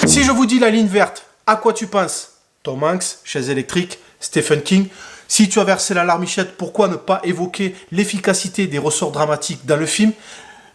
Si je vous dis la ligne verte, à quoi tu penses? Tom Hanks, chaise électrique, Stephen King. Si tu as versé la larmichette, pourquoi ne pas évoquer l'efficacité des ressorts dramatiques dans le film?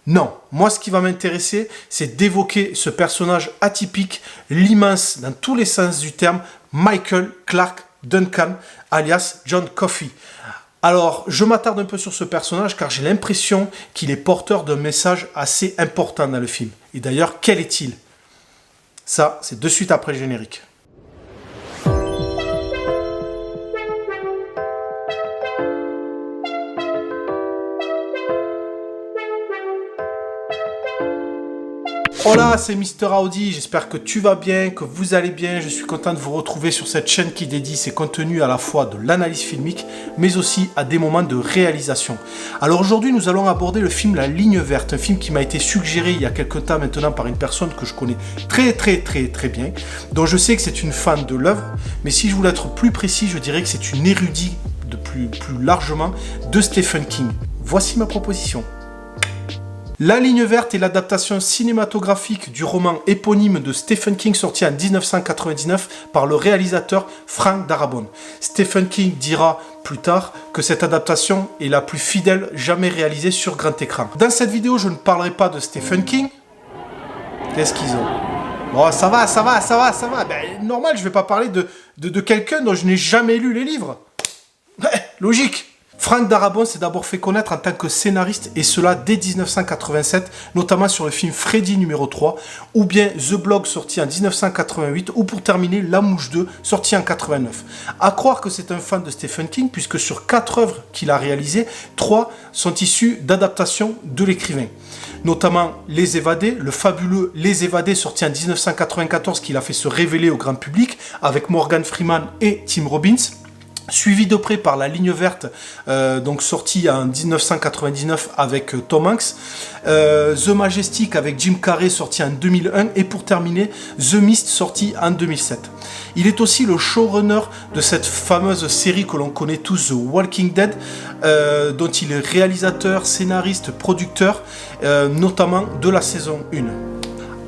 Non, moi ce qui va m'intéresser, c'est d'évoquer ce personnage atypique, l'immense dans tous les sens du terme, Michael Clarke Duncan, alias John Coffey. Alors, je m'attarde un peu sur ce personnage car j'ai l'impression qu'il est porteur d'un message assez important dans le film. Et d'ailleurs, quel est-il? Ça, c'est de suite après le générique. Hola, c'est Mister Audi, j'espère que tu vas bien, que vous allez bien. Je suis content de vous retrouver sur cette chaîne qui dédie ses contenus à la fois de l'analyse filmique, mais aussi à des moments de réalisation. Alors aujourd'hui, nous allons aborder le film La Ligne Verte, un film qui m'a été suggéré il y a quelques temps maintenant par une personne que je connais très bien, dont je sais que c'est une fan de l'œuvre, mais si je voulais être plus précis, je dirais que c'est une érudite de plus largement de Stephen King. Voici ma proposition. La Ligne Verte est l'adaptation cinématographique du roman éponyme de Stephen King sorti en 1999 par le réalisateur Frank Darabont. Stephen King dira plus tard que cette adaptation est la plus fidèle jamais réalisée sur grand écran. Dans cette vidéo, je ne parlerai pas de Stephen King. Qu'est-ce qu'ils ont? Bon, ça va. Ben, normal, je vais pas parler de quelqu'un dont je n'ai jamais lu les livres. Logique. Frank Darabont s'est d'abord fait connaître en tant que scénariste, et cela dès 1987, notamment sur le film Freddy numéro 3, ou bien The Blob sorti en 1988, ou pour terminer La Mouche 2 sorti en 89. À croire que c'est un fan de Stephen King, puisque sur 4 œuvres qu'il a réalisées, 3 sont issues d'adaptations de l'écrivain. Notamment Les Évadés, le fabuleux Les Évadés sorti en 1994 qu'il a fait se révéler au grand public avec Morgan Freeman et Tim Robbins. Suivi de près par La Ligne Verte, donc sorti en 1999 avec Tom Hanks, The Majestic avec Jim Carrey sorti en 2001 et pour terminer The Mist sorti en 2007. Il est aussi le showrunner de cette fameuse série que l'on connaît tous, The Walking Dead, dont il est réalisateur, scénariste, producteur, notamment de la saison 1.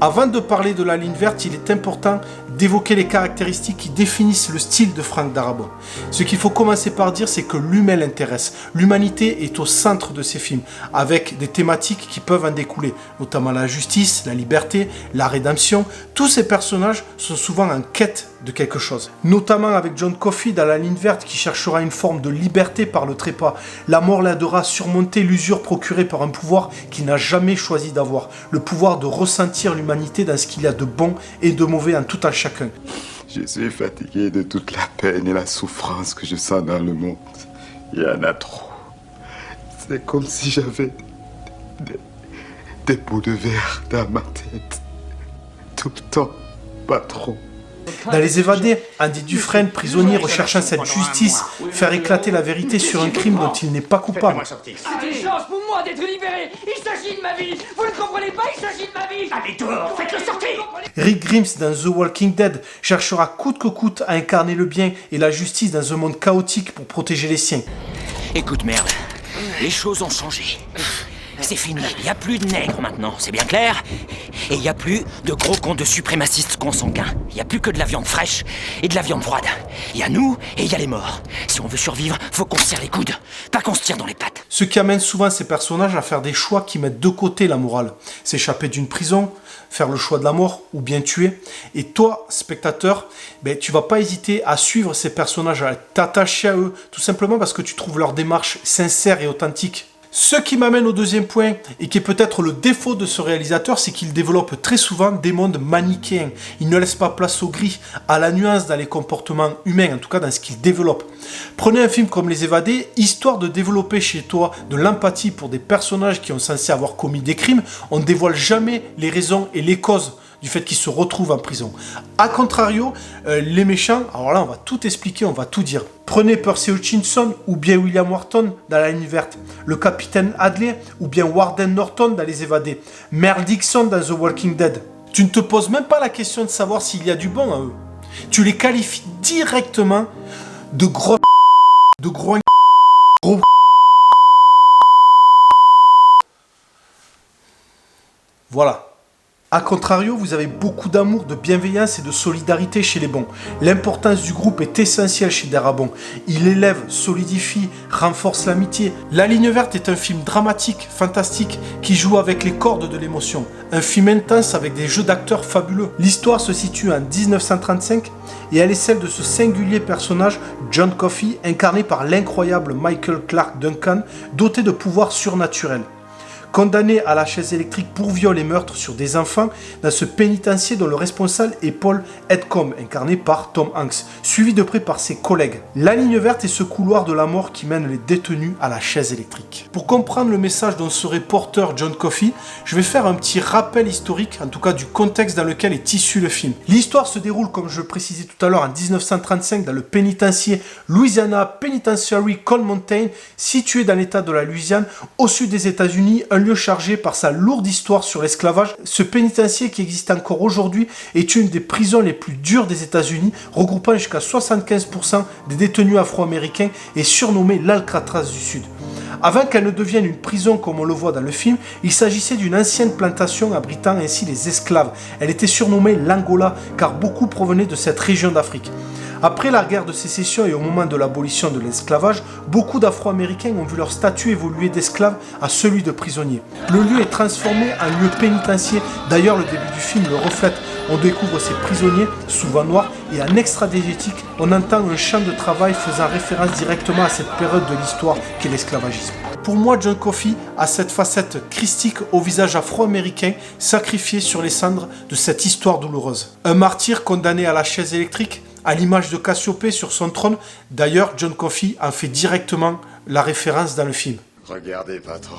Avant de parler de La Ligne Verte, il est important d'évoquer les caractéristiques qui définissent le style de Frank Darabont. Ce qu'il faut commencer par dire, c'est que l'humain l'intéresse. L'humanité est au centre de ses films, avec des thématiques qui peuvent en découler, notamment la justice, la liberté, la rédemption. Tous ces personnages sont souvent en quête de quelque chose. Notamment avec John Coffey dans La Ligne Verte, qui cherchera une forme de liberté par le trépas. La mort l'aidera à surmonter l'usure procurée par un pouvoir qu'il n'a jamais choisi d'avoir. Le pouvoir de ressentir l'humanité dans ce qu'il y a de bon et de mauvais en tout un chacun. Je suis fatigué de toute la peine et la souffrance que je sens dans le monde. Il y en a trop. C'est comme si j'avais des bouts de verre dans ma tête. Tout le temps, pas trop. Dans Les Évadés, Andy Dufresne, prisonnier recherchant cette justice, faire éclater la vérité sur un crime dont il n'est pas coupable. C'est une chance pour moi d'être libéré. Il s'agit de ma vie. Vous ne comprenez pas, il s'agit de ma vie. Allez dehors, faites-le sortir. Rick Grimes dans The Walking Dead cherchera coûte que coûte à incarner le bien et la justice dans un monde chaotique pour protéger les siens. Écoute, merde, les choses ont changé. C'est fini, il n'y a plus de nègres maintenant, c'est bien clair? Et il n'y a plus de gros cons de suprémacistes consanguins. Il n'y a plus que de la viande fraîche et de la viande froide. Il y a nous et il y a les morts. Si on veut survivre, faut qu'on se serre les coudes, pas qu'on se tire dans les pattes. Ce qui amène souvent ces personnages à faire des choix qui mettent de côté la morale. S'échapper d'une prison, faire le choix de la mort ou bien tuer. Et toi, spectateur, tu vas pas hésiter à suivre ces personnages, à t'attacher à eux, tout simplement parce que tu trouves leur démarche sincère et authentique. Ce qui m'amène au deuxième point, et qui est peut-être le défaut de ce réalisateur, c'est qu'il développe très souvent des mondes manichéens. Il ne laisse pas place au gris, à la nuance dans les comportements humains, en tout cas dans ce qu'il développe. Prenez un film comme Les Évadés, histoire de développer chez toi de l'empathie pour des personnages qui ont censé avoir commis des crimes, on ne dévoile jamais les raisons et les causes du fait qu'ils se retrouvent en prison. A contrario, les méchants, alors là on va tout expliquer, on va tout dire. Prenez Percy Hutchinson ou bien William Wharton dans La Ligne Verte, le capitaine Hadley ou bien Warden Norton dans Les Évadés, Merle Dixon dans The Walking Dead. Tu ne te poses même pas la question de savoir s'il y a du bon à eux. Tu les qualifies directement de gros Voilà. A contrario, vous avez beaucoup d'amour, de bienveillance et de solidarité chez les bons. L'importance du groupe est essentielle chez Darabont. Il élève, solidifie, renforce l'amitié. La ligne verte est un film dramatique, fantastique, qui joue avec les cordes de l'émotion. Un film intense avec des jeux d'acteurs fabuleux. L'histoire se situe en 1935 et elle est celle de ce singulier personnage, John Coffey, incarné par l'incroyable Michael Clarke Duncan, doté de pouvoirs surnaturels. Condamné à la chaise électrique pour viol et meurtre sur des enfants dans ce pénitencier dont le responsable est Paul Edcombe, incarné par Tom Hanks, suivi de près par ses collègues. La ligne verte est ce couloir de la mort qui mène les détenus à la chaise électrique. Pour comprendre le message dont serait porteur John Coffey, je vais faire un petit rappel historique, en tout cas du contexte dans lequel est issu le film. L'histoire se déroule, comme je le précisais tout à l'heure, en 1935 dans le pénitencier Louisiana Penitentiary Coal Mountain, situé dans l'état de la Louisiane, au sud des États-Unis, un lieu chargé par sa lourde histoire sur l'esclavage. Ce pénitencier qui existe encore aujourd'hui est une des prisons les plus dures des États-Unis, regroupant jusqu'à 75% des détenus afro-américains et surnommé l'Alcatraz du Sud. Avant qu'elle ne devienne une prison comme on le voit dans le film, il s'agissait d'une ancienne plantation abritant ainsi les esclaves. Elle était surnommée l'Angola car beaucoup provenaient de cette région d'Afrique. Après la guerre de sécession et au moment de l'abolition de l'esclavage, beaucoup d'Afro-Américains ont vu leur statut évoluer d'esclave à celui de prisonnier. Le lieu est transformé en lieu pénitentiaire. D'ailleurs, le début du film le reflète. On découvre ces prisonniers, souvent noirs, et en extra-diégétique, on entend un chant de travail faisant référence directement à cette période de l'histoire qu'est l'esclavagisme. Pour moi, John Coffey a cette facette christique au visage afro-américain, sacrifié sur les cendres de cette histoire douloureuse. Un martyr condamné à la chaise électrique, à l'image de Cassiopée sur son trône. D'ailleurs, John Coffey en fait directement la référence dans le film. Regardez, patron.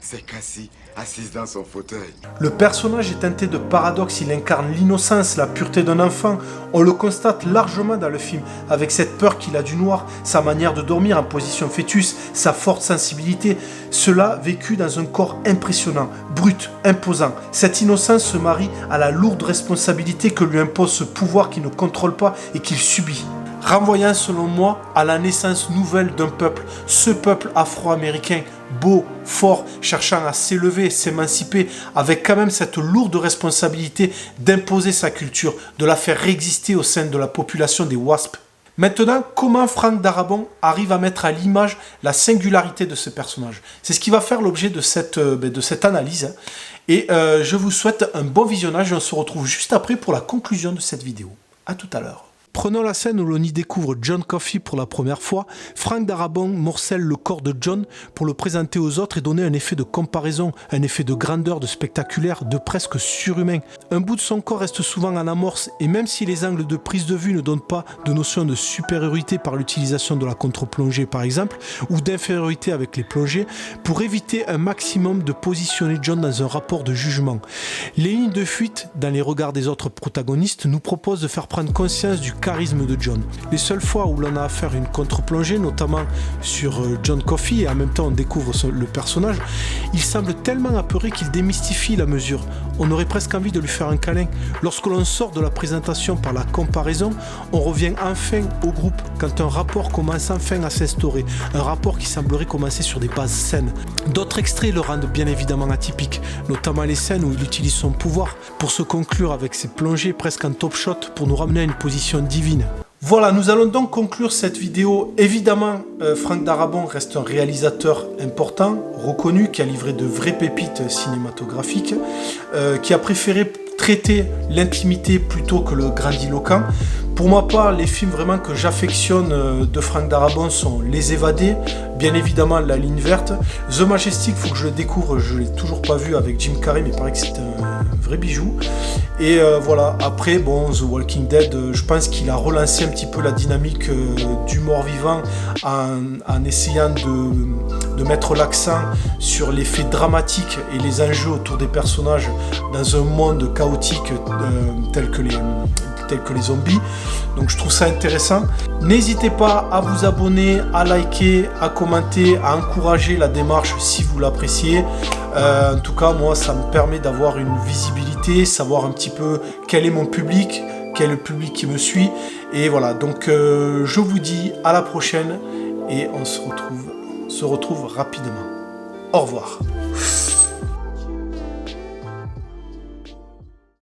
C'est Cassie, assise dans son fauteuil. Le personnage est teinté de paradoxe, il incarne l'innocence, la pureté d'un enfant. On le constate largement dans le film, avec cette peur qu'il a du noir, sa manière de dormir en position fœtus, sa forte sensibilité. Cela vécu dans un corps impressionnant, brut, imposant. Cette innocence se marie à la lourde responsabilité que lui impose ce pouvoir qu'il ne contrôle pas et qu'il subit. Renvoyant selon moi à la naissance nouvelle d'un peuple, ce peuple afro-américain, beau, fort, cherchant à s'élever, s'émanciper, avec quand même cette lourde responsabilité d'imposer sa culture, de la faire exister au sein de la population des WASP. Maintenant, comment Frank Darabont arrive à mettre à l'image la singularité de ce personnage? C'est ce qui va faire l'objet de cette analyse. Et je vous souhaite un bon visionnage et on se retrouve juste après pour la conclusion de cette vidéo. A tout à l'heure. Prenons la scène où l'on y découvre John Coffey pour la première fois. Frank Darabont morcelle le corps de John pour le présenter aux autres et donner un effet de comparaison, un effet de grandeur, de spectaculaire, de presque surhumain. Un bout de son corps reste souvent en amorce et même si les angles de prise de vue ne donnent pas de notion de supériorité par l'utilisation de la contre-plongée par exemple, ou d'infériorité avec les plongées, pour éviter un maximum de positionner John dans un rapport de jugement. Les lignes de fuite dans les regards des autres protagonistes nous proposent de faire prendre conscience du charisme de John. Les seules fois où l'on a affaire à une contre-plongée, notamment sur John Coffey, et en même temps on découvre le personnage, il semble tellement apeuré qu'il démystifie la mesure. On aurait presque envie de lui faire un câlin. Lorsque l'on sort de la présentation par la comparaison, on revient enfin au groupe quand un rapport commence enfin à s'instaurer, un rapport qui semblerait commencer sur des bases saines. D'autres extraits le rendent bien évidemment atypique, notamment les scènes où il utilise son pouvoir pour se conclure avec ses plongées presque en top shot pour nous ramener à une position divine. Voilà, nous allons donc conclure cette vidéo. Évidemment, Frank Darabont reste un réalisateur important, reconnu, qui a livré de vraies pépites cinématographiques, qui a préféré traiter l'intimité plutôt que le grandiloquent. Pour ma part, les films vraiment que j'affectionne de Frank Darabont sont Les Évadés, bien évidemment La Ligne Verte, The Majestic, il faut que je le découvre, je ne l'ai toujours pas vu avec Jim Carrey, mais il paraît que c'est un vrai bijou. Et voilà, après, bon, The Walking Dead, je pense qu'il a relancé un petit peu la dynamique du mort-vivant en essayant de mettre l'accent sur les faits dramatiques et les enjeux autour des personnages dans un monde chaotique tel que les zombies. Donc je trouve ça intéressant. N'hésitez pas à vous abonner, à liker, à commenter, à encourager la démarche si vous l'appréciez. En tout cas, moi, ça me permet d'avoir une visibilité, savoir un petit peu quel est mon public, quel est le public qui me suit. Et voilà, donc je vous dis à la prochaine et on se retrouve rapidement. Au revoir.